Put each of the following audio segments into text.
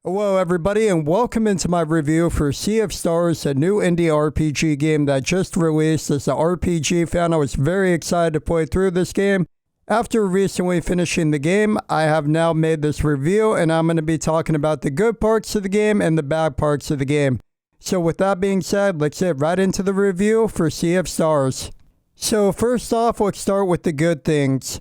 Hello everybody and welcome into my review for Sea of Stars, a new indie RPG game that just released. As an RPG fan, I was very excited to play through this game. After recently finishing the game, I have now made this review and I'm going to be talking about the good parts of the game and the bad parts of the game. So with that being said, let's get right into the review for Sea of Stars. So first off, let's start with the good things.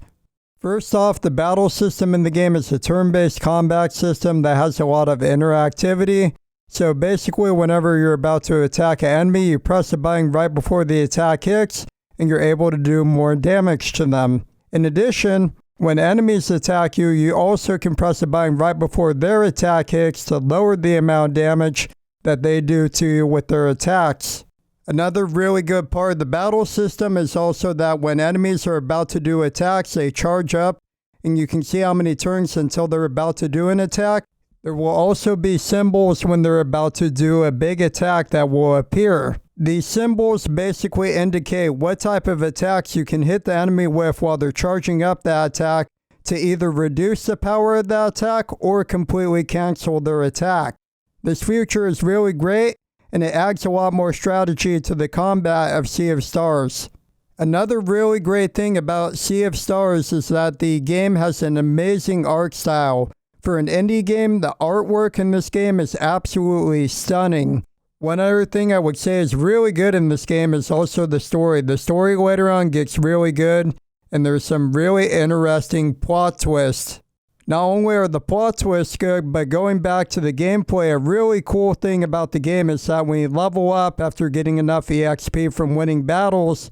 First off, the battle system in the game is a turn-based combat system that has a lot of interactivity. So basically, whenever you're about to attack an enemy, you press a button right before the attack hits, and you're able to do more damage to them. In addition, when enemies attack you, you also can press a button right before their attack hits to lower the amount of damage that they do to you with their attacks. Another really good part of the battle system is also that when enemies are about to do attacks, they charge up and you can see how many turns until they're about to do an attack. There will also be symbols when they're about to do a big attack that will appear. These symbols basically indicate what type of attacks you can hit the enemy with while they're charging up that attack to either reduce the power of the attack or completely cancel their attack. This feature is really great, and it adds a lot more strategy to the combat of Sea of Stars. Another really great thing about Sea of Stars is that the game has an amazing art style. For an indie game, the artwork in this game is absolutely stunning. One other thing I would say is really good in this game is also the story. The story later on gets really good, and there's some really interesting plot twists. Not only are the plot twists good, but going back to the gameplay, a really cool thing about the game is that when you level up after getting enough EXP from winning battles,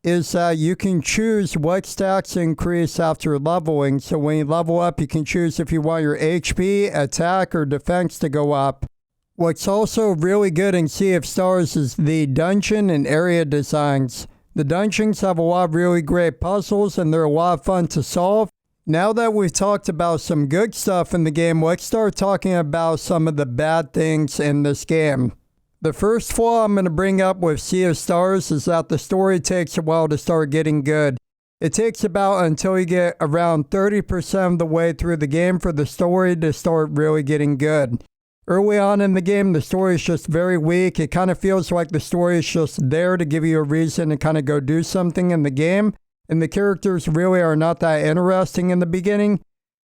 is that you can choose what stats increase after leveling. So when you level up, you can choose if you want your HP, attack, or defense to go up. What's also really good in Sea of Stars is the dungeon and area designs. The dungeons have a lot of really great puzzles and they're a lot of fun to solve. Now that we've talked about some good stuff in the game, let's start talking about some of the bad things in this game. The first flaw I'm going to bring up with Sea of Stars is that the story takes a while to start getting good. It takes about until you get around 30% of the way through the game for the story to start really getting good. Early on in the game, the story is just very weak. It kind of feels like the story is just there to give you a reason to kind of go do something in the game. And the characters really are not that interesting in the beginning,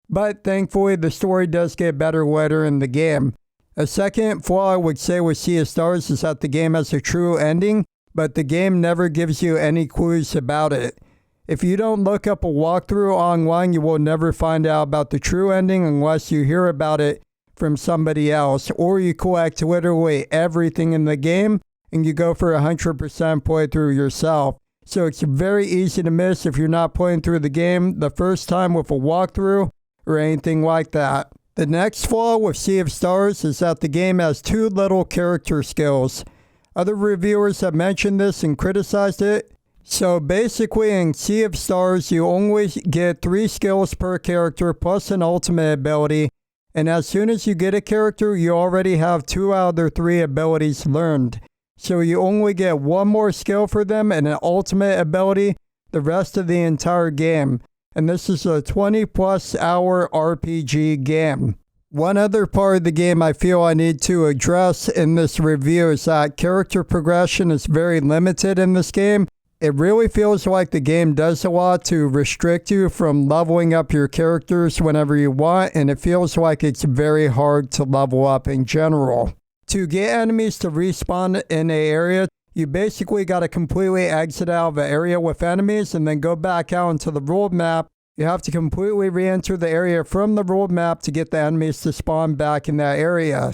but thankfully the story does get better later in the game. A second flaw I would say with Sea of Stars is that the game has a true ending, but the game never gives you any clues about it. If you don't look up a walkthrough online, you will never find out about the true ending unless you hear about it from somebody else, or you collect literally everything in the game and you go for 100% playthrough yourself. So it's very easy to miss if you're not playing through the game the first time with a walkthrough or anything like that. The next flaw with Sea of Stars is that the game has too little character skills. Other reviewers have mentioned this and criticized it. So basically in Sea of Stars, you only get 3 skills per character plus an ultimate ability. And as soon as you get a character, you already have 2 out of their 3 abilities learned. So you only get 1 more skill for them and an ultimate ability the rest of the entire game. And this is a 20+ hour RPG game. One other part of the game I feel I need to address in this review is that character progression is very limited in this game. It really feels like the game does a lot to restrict you from leveling up your characters whenever you want, and it feels like it's very hard to level up in general. To get enemies to respawn in an area, you basically got to completely exit out of an area with enemies and then go back out into the world map. You have to completely re-enter the area from the world map to get the enemies to spawn back in that area.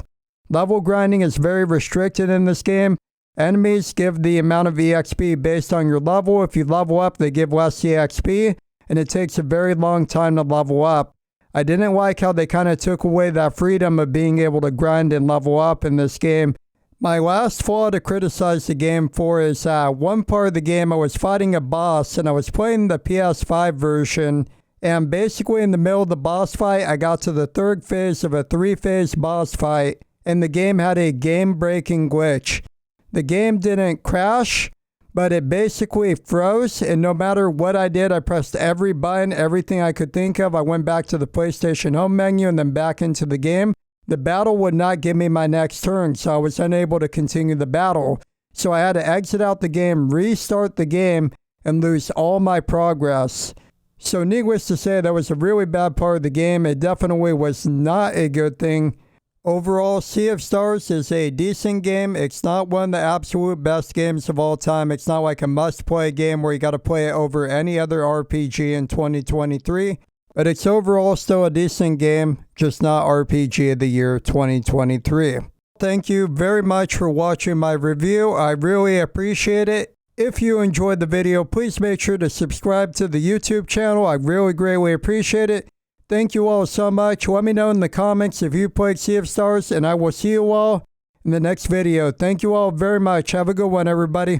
Level grinding is very restricted in this game. Enemies give the amount of EXP based on your level. If you level up, they give less EXP, and it takes a very long time to level up. I didn't like how they kind of took away that freedom of being able to grind and level up in this game. My last flaw to criticize the game for is one part of the game I was fighting a boss and I was playing the PS5 version, and basically in the middle of the boss fight I got to the 3rd phase of a 3-phase boss fight and the game had a game-breaking glitch. The game didn't crash, but it basically froze, and no matter what I did, I pressed every button, everything I could think of. I went back to the PlayStation home menu and then back into the game. the battle would not give me my next turn, so I was unable to continue the battle. So I had to exit out the game, restart the game, and lose all my progress. So needless to say, that was a really bad part of the game. It definitely was not a good thing. Overall, Sea of Stars is a decent game. It's not one of the absolute best games of all time. It's not like a must-play game where you got to play it over any other RPG in 2023. But it's overall still a decent game, just not RPG of the year 2023. Thank you very much for watching my review. I really appreciate it. If you enjoyed the video, please make sure to subscribe to the YouTube channel. I really greatly appreciate it. Thank you all so much. Let me know in the comments if you played Sea of Stars, and I will see you all in the next video. Thank you all very much. Have a good one, everybody.